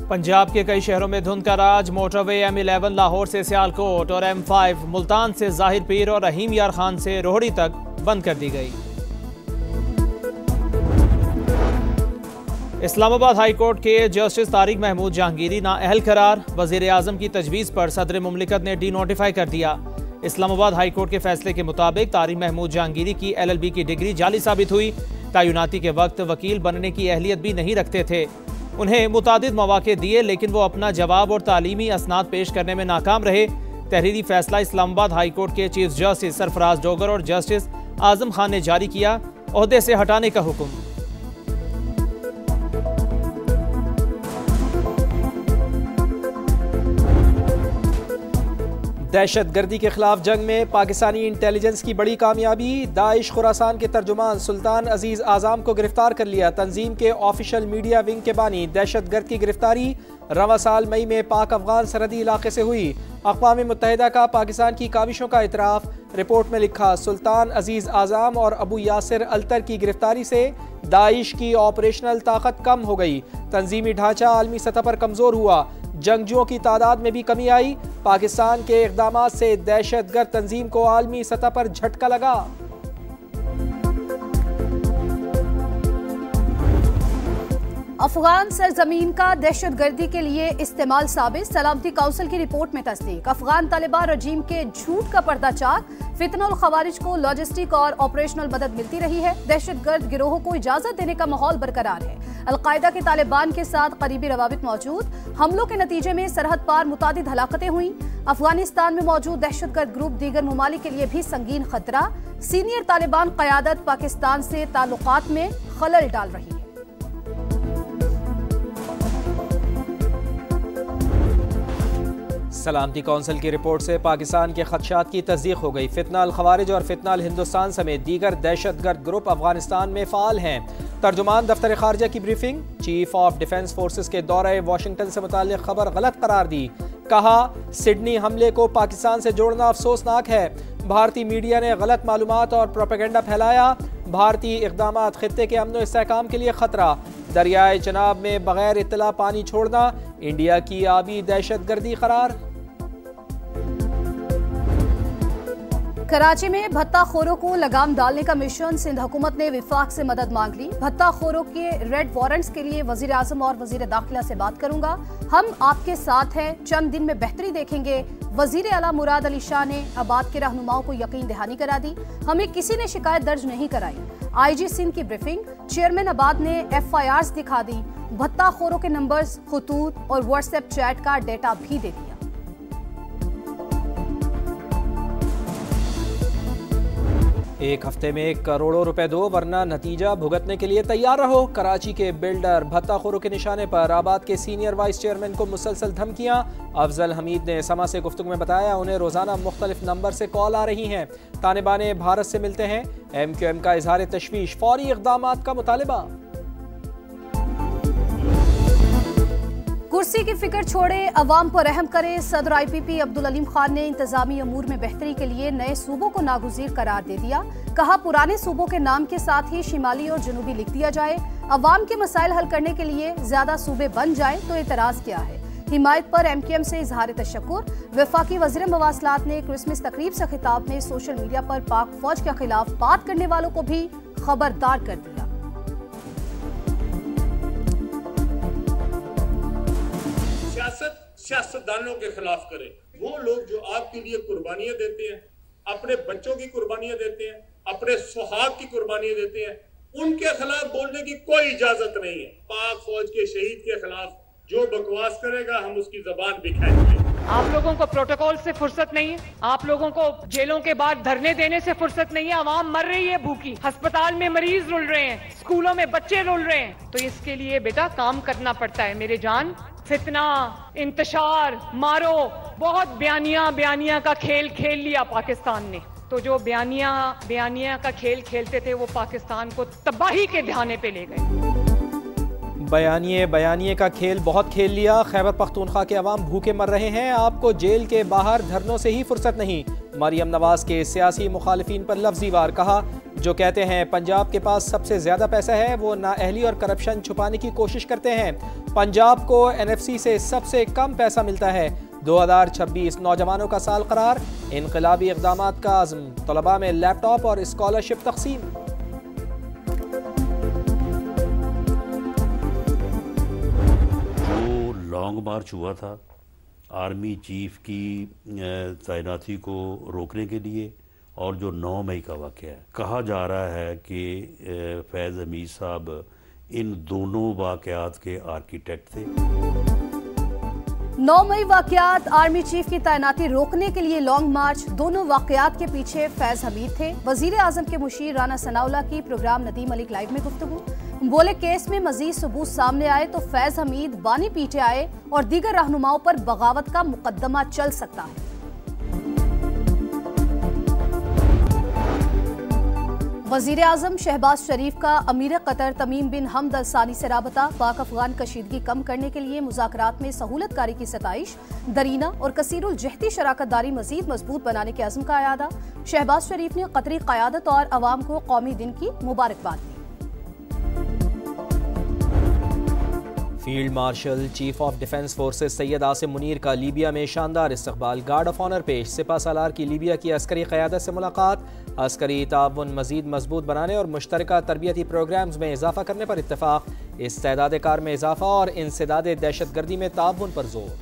पंजाब के कई शहरों में धुंध का राज। मोटरवे M11 लाहौर से सियालकोट और M5 मुल्तान से जाहिर पीर और रहीम यार खान से रोहड़ी तक बंद कर दी गई। इस्लामाबाद हाई कोर्ट के जस्टिस तारिक महमूद जहांगीरी नाअहल करार। वजीर आजम की तजवीज़ पर सदर मुमलिकत ने डी नोटिफाई कर दिया। इस्लामाबाद हाई कोर्ट के फैसले के मुताबिक तारिक महमूद जहांगीरी की LLB की डिग्री जाली साबित हुई। तैनाती के वक्त वकील बनने की अहलियत भी नहीं रखते थे। उन्हें मुतादिद मौके दिए लेकिन वो अपना जवाब और तालीमी असनाद पेश करने में नाकाम रहे। तहरीरी फैसला इस्लामाबाद हाई कोर्ट के चीफ जस्टिस सरफराज डोगर और जस्टिस आजम खान ने जारी किया। ओहदे से हटाने का हुक्म। दहशतगर्दी के खिलाफ जंग में पाकिस्तानी इंटेलिजेंस की बड़ी कामयाबी। दाइश खुरासान के तर्जुमान सुल्तान अजीज आज़ाम को गिरफ्तार कर लिया। तंजीम के ऑफिशियल मीडिया विंग के बानी। दहशतगर्द की गिरफ्तारी रवा साल मई में पाक अफगान सरहदी इलाके से हुई। अक़वाम मुत्तहिदा का पाकिस्तान की काविशों का इतराफ़। रिपोर्ट में लिखा, सुल्तान अजीज आज़ाम और अबू यासिर अल्तर की गिरफ्तारी से दाइश की ऑपरेशनल ताकत कम हो गई। तंजीमी ढांचा आलमी सतह पर कमज़ोर हुआ। जंगजुओं की तादाद में भी कमी आई। पाकिस्तान के इक़दामात से दहशतगर्द तंजीम को आलमी सतह पर झटका लगा। अफगान सरजमीन का दहशतगर्दी के लिए इस्तेमाल साबित। सलामती काउंसिल की रिपोर्ट में तस्दीक। अफगान तालिबान रजीम के झूठ का पर्दाचार। फितनुल खवारिज को लॉजिस्टिक और ऑपरेशनल मदद मिलती रही है। दहशतगर्द गिरोहों को इजाजत देने का माहौल बरकरार है। अलकायदा के तालिबान के साथ करीबी रवाबित मौजूद। हमलों के नतीजे में सरहद पार मुतादिद हलाकतें हुई। अफगानिस्तान में मौजूद दहशतगर्द ग्रुप दीगर ममालिक के लिए भी संगीन खतरा। सीनियर तालिबान क़यादत पाकिस्तान से ताल्लुकात में खलल डाल रही है। सलामती काउंसिल की रिपोर्ट से पाकिस्तान के खदशात की तस्दीक हो गई। फितना अल खवारिज और फितना अल हिंदुस्तान समेत दीगर दहशतगर्द ग्रुप अफगानिस्तान में फ़ाल हैं। तर्जुमान दफ्तर खारजा की briefing. Chief of defence forces के दौरे वाशिंगटन से मुताल्लिक खबर गलत करार दी। कहा, सिडनी हमले को पाकिस्तान से जोड़ना अफसोसनाक है। भारतीय मीडिया ने गलत मालूमात और प्रोपेगेंडा फैलाया। भारतीय इक़दामात खित्ते के अमन व इस्तेहकाम के लिए खतरा। दरियाए चनाब में बगैर इत्तला पानी छोड़ना इंडिया की आबी दहशतगर्दी करार। कराची में भत्ताखोरों को लगाम डालने का मिशन। सिंध हुकूमत ने विफाक से मदद मांग ली। भत्ताखोरों के रेड वारंट्स के लिए वजीर आजम और वजीर दाखिला से बात करूंगा। हम आपके साथ हैं, चंद दिन में बेहतरी देखेंगे। वजीर आला मुराद अली शाह ने आबाद के रहनुमाओं को यकीन दहानी करा दी। हमें किसी ने शिकायत दर्ज नहीं कराई। IG सिंध की ब्रीफिंग। चेयरमैन आबाद ने FIRs दिखा दी। भत्ताखोरों के नंबर्स, खतूत और व्हाट्सएप चैट का डेटा भी दे दिया। एक हफ्ते में करोड़ों रुपए दो वरना नतीजा भुगतने के लिए तैयार रहो। कराची के बिल्डर भत्ताखोरों के निशाने पर। आबाद के सीनियर वाइस चेयरमैन को मुसलसल धमकियां। अफजल हमीद ने समा से गुफ्तगू में बताया, उन्हें रोजाना मुख्तलिफ नंबर से कॉल आ रही हैं। तालिबान भारत से मिलते हैं। MQM का इजहार तशवीश। फौरी इक़दामात का मुतालिबा। कुर्सी की फिक्र छोड़े, अवाम पर रहम करे। सदर IPP अब्दुल अलीम खान ने इंतजामी अमूर में बेहतरी के लिए नए सूबों को नागुज़ीर करार दे दिया। कहा, पुराने सूबों के नाम के साथ ही शिमाली और जनूबी लिख दिया जाए। अवाम के मसाइल हल करने के लिए ज्यादा सूबे बन जाए तो एतराज क्या है। हिमायत पर MQM से इजहार तशक्कुर। वफाकी वज़ीर मवासलात ने क्रिसमस तकरीब से खिताब में सोशल मीडिया पर पाक फौज के खिलाफ बात करने वालों को भी खबरदार कर दिया। सियासतदानों के खिलाफ करें। वो लोग जो आपके लिए कुर्बानियां देते हैं, अपने बच्चों की कुर्बानियां देते हैं, अपने सुहाग की कुर्बानियां देते हैं, उनके खिलाफ बोलने की कोई इजाजत नहीं है। पाक फौज के शहीद के खिलाफ जो बकवास करेगा हम उसकी जबान बिखाएंगे। आप लोगों को प्रोटोकॉल से फुर्सत नहीं है। आप लोगों को जेलों के बाद धरने देने से फुर्सत नहीं है। आवाम मर रही है भूखी। अस्पताल में मरीज रुल रहे हैं, स्कूलों में बच्चे रुल रहे हैं। तो इसके लिए बेटा काम करना पड़ता है मेरे जान। फितना, इंतशार, मारो, बहुत बयानिया का खेल खेल लिया पाकिस्तान ने। तो जो बयानिया का खेल खेलते थे वो पाकिस्तान को तबाही के ध्याने पे ले गए। बयानिए का खेल बहुत खेल लिया। खैबर पख्तूनख्वा के अवाम भूखे मर रहे हैं। आपको जेल के बाहर धरनों से ही फुर्सत नहीं। मरियम नवाज के सियासी मुखालिफिन पर लफ्जी वार। कहा, जो कहते हैं पंजाब के पास सबसे ज्यादा पैसा है, वो नाअहली और करप्शन छुपाने की कोशिश करते हैं। पंजाब को NFC से सबसे कम पैसा मिलता है। 2026 नौजवानों का साल करार, इनकलाबी इक़दामात का आज़म, तलबा में लैपटॉप और स्कॉलरशिप तक़सीम। जो लॉन्ग मार्च हुआ था आर्मी चीफ की तैनाती को रोकने के लिए, और जो 9 मई का वाक़या है, कहा जा रहा है कि फैज़ हमीद साहब इन दोनों वाक़यात के आर्किटेक्ट थे। 9 मई वाक़यात, आर्मी चीफ की तैनाती रोकने के लिए लॉन्ग मार्च, दोनों वाक़यात के पीछे फैज़ हमीद थे। वज़ीर आज़म के मुशीर राना सनाउल्लाह की प्रोग्राम नदीम मलिक लाइव में गुफ्तगू। बोले केस में मजीद सबूत सामने आए तो फैज़ हमीद बानी पीटे आए और दीगर रहनुमाओं पर बगावत का मुकदमा चल सकता है। वज़ीर आज़म शहबाज शरीफ का अमीर कतर तमीम बिन हमद अल सानी से राबता, पाक अफगान कशीदगी कम करने के लिए मुज़ाकरात में सहूलतकारी की सताइश, दरीना और कसीरुल जहती शराकतदारी मजीद मजबूत बनाने के अज़्म का अयादा। शहबाज शरीफ ने कतरी क़यादत और अवाम को कौमी दिन की मुबारकबाद दी। Field marshal chief of defence forces Syed Asim Munir का लीबिया में शानदार इस्तकबाल, गार्ड ऑफ ऑनर पेश। सिपा सालार की लीबिया की अस्करी क़यादत से मुलाकात, अस्करी ताउन मजीद मजबूत बनाने और मुश्तरका तरबियती प्रोग्राम्स में इजाफा करने पर इत्तफाक, इस्तेदाद कार में इजाफा और इंसदाद दहशत गर्दी में ताउन पर जोर।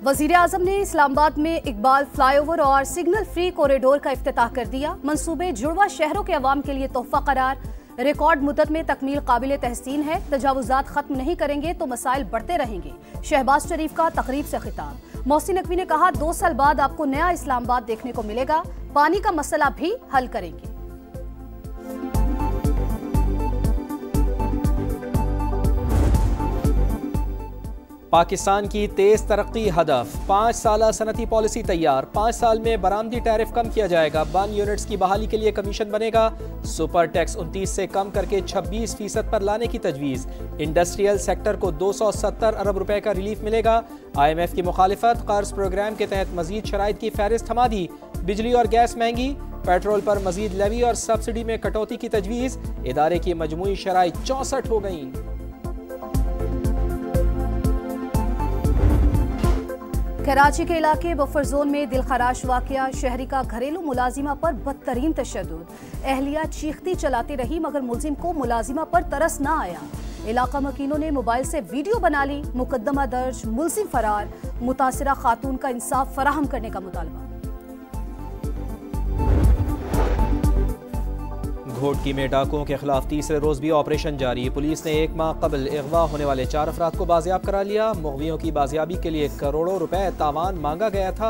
वज़ीर आज़म ने इस्लामाबाद में इकबाल फ्लाईओवर और सिग्नल फ्री कॉरिडोर का इफ्तिताह कर दिया। मंसूबे जुड़वा शहरों के अवाम के लिए तोहफा करार, रिकॉर्ड मुद्दत में तकमील काबिल तहसीन है। तजावुजात खत्म नहीं करेंगे तो मसाइल बढ़ते रहेंगे। शहबाज शरीफ का तकरीब से खिताब। मोहसिन नकवी ने कहा 2 साल बाद आपको नया इस्लामाबाद देखने को मिलेगा, पानी का मसला भी हल करेंगे। पाकिस्तान की तेज तरक्की हदफ, 5 साला सनती पॉलिसी तैयार। 5 साल में बरामदी टैरिफ कम किया जाएगा। बन यूनिट्स की बहाली के लिए कमीशन बनेगा। सुपर टैक्स 29 से कम करके 26% पर लाने की तजवीज़। इंडस्ट्रियल सेक्टर को 270 अरब रुपए का रिलीफ मिलेगा। IMF की मुखालिफत, कर्ज प्रोग्राम के तहत मजीद शराइत की फहरिस्त थमा दी। बिजली और गैस महंगी, पेट्रोल पर मजीद लेवी और सब्सिडी में कटौती की तजवीज़। इदारे की मजमूई शराइत 64 हो गई। कराची के इलाके बफर जोन में दिलखराश वाकया, शहरी का घरेलू मुलाजिमा पर बदतरीन तशद्दुद। एहलिया चीखती चलाती रही मगर मुलजिम को मुलाजिमा पर तरस न आया। इलाका मकीनों ने मोबाइल से वीडियो बना ली। मुकदमा दर्ज, मुलजिम फरार। मुतासिरा खातून का इंसाफ फराहम करने का मुतालबा। घोटकी में डाकुओं के खिलाफ तीसरे रोज भी ऑपरेशन जारी। पुलिस ने 1 माह कबल अगवा होने वाले 4 अफराद को बाजियाब करा लिया। मुग़वियों की बाजियाबी के लिए करोड़ों रुपए तावान मांगा गया था।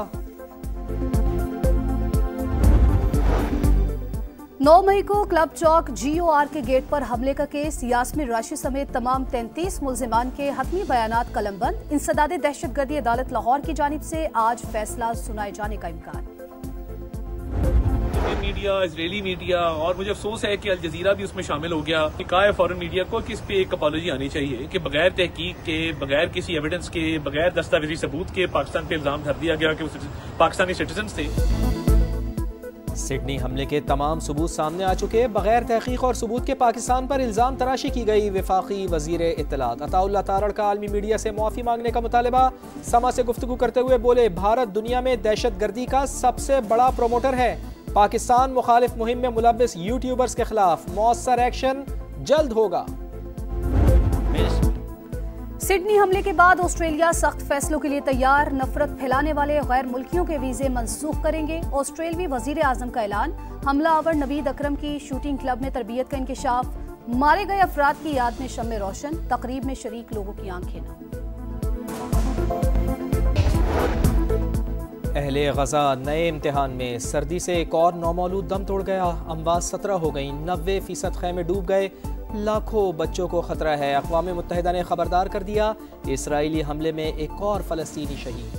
9 मई को क्लब चौक GOR के गेट पर हमले का केस, यास्मीन राशि समेत तमाम 33 मुल्जिमान के हतमी बयानात कलमबंद। इंसदाद दहशतगर्दी अदालत लाहौर की जानिब से आज फैसला सुनाए जाने का इम्कान। मीडिया, इजरायली मीडिया, और मुझे अफसोस है कि अल जजीरा भी उसमें शामिल हो गया। कहा है फॉरेन मीडिया को कि इस पे एक अपॉलॉजी आनी चाहिए कि बगैर तहकीक के, बगैर किसी एविडेंस के, बगैर दस्तावेजी सबूत के पाकिस्तान पे इल्जाम धर दिया गया कि वो पाकिस्तानी सिटीजन थे। सिडनी हमले के तमाम सबूत सामने आ चुके। बगैर तहकीक और सबूत के पाकिस्तान पर इल्जाम तराशी की गई। वफाकी वजीर इत्तलात अताउल्लाह तारड़ का आलमी मीडिया से मुआफ़ी मांगने का मुतालबा। समा से गुफ्तगू करते हुए बोले, भारत दुनिया में दहशत गर्दी का सबसे बड़ा प्रोमोटर है। पाकिस्तान मुखालिफ मुहिम में मुलव्विस यूट्यूबर्स के खिलाफ मौसर एक्शन जल्द होगा। सिडनी हमले के बाद ऑस्ट्रेलिया सख्त फैसलों के लिए तैयार। नफरत फैलाने वाले गैर मुल्कियों के वीजे मनसूख करेंगे। ऑस्ट्रेलवी वजीर आजम का ऐलान। हमला आवर नवीद अकरम की शूटिंग क्लब में तरबियत का इंकशाफ। मारे गए अफराद की याद में शम्मे रोशन। तकरीब में शरीक लोगों की आंखें नम। अहले गजा नए इम्तिहान में, सर्दी से एक और नौमौलूद दम तोड़ गया। अमवात 17 हो गई। 90% खैमे डूब गए। लाखों बच्चों को खतरा है। अक़वाम मुत्तहिदा ने खबरदार कर दिया। इसराइली हमले में एक और फ़लस्तीनी शहीद।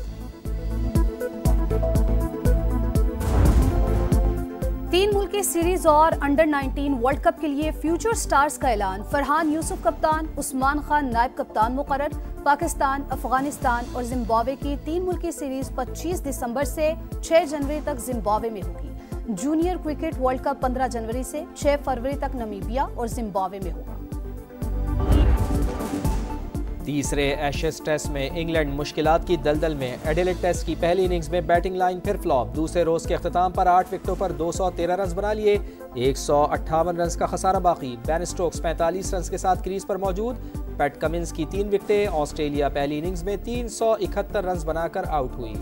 3 मुल्की सीरीज और अंडर-19 वर्ल्ड कप के लिए फ्यूचर स्टार्स का ऐलान। फरहान यूसुफ कप्तान, उस्मान खान नायब कप्तान मुकर्रर। पाकिस्तान, अफगानिस्तान और जिम्बाब्वे की 3 मुल्की सीरीज 25 दिसंबर से 6 जनवरी तक जिम्बाब्वे में होगी। जूनियर क्रिकेट वर्ल्ड कप 15 जनवरी से 6 फरवरी तक नमीबिया और जिम्बाब्वे में होगा। तीसरे एशेज टेस्ट में इंग्लैंड मुश्किलात की दलदल में। एडिलेड टेस्ट की पहली इनिंग्स में बैटिंग लाइन फिर फ्लॉप। दूसरे रोज के अख्ताम पर 8 विकेटों पर 213 रन बना लिए। 158 रन का खसारा बाकी। बेन स्टोक्स 45 रन के साथ क्रीज पर मौजूद। पैट कमिंस की 3 विकेटें। ऑस्ट्रेलिया पहली इनिंग्स में 371 रन बनाकर आउट हुई।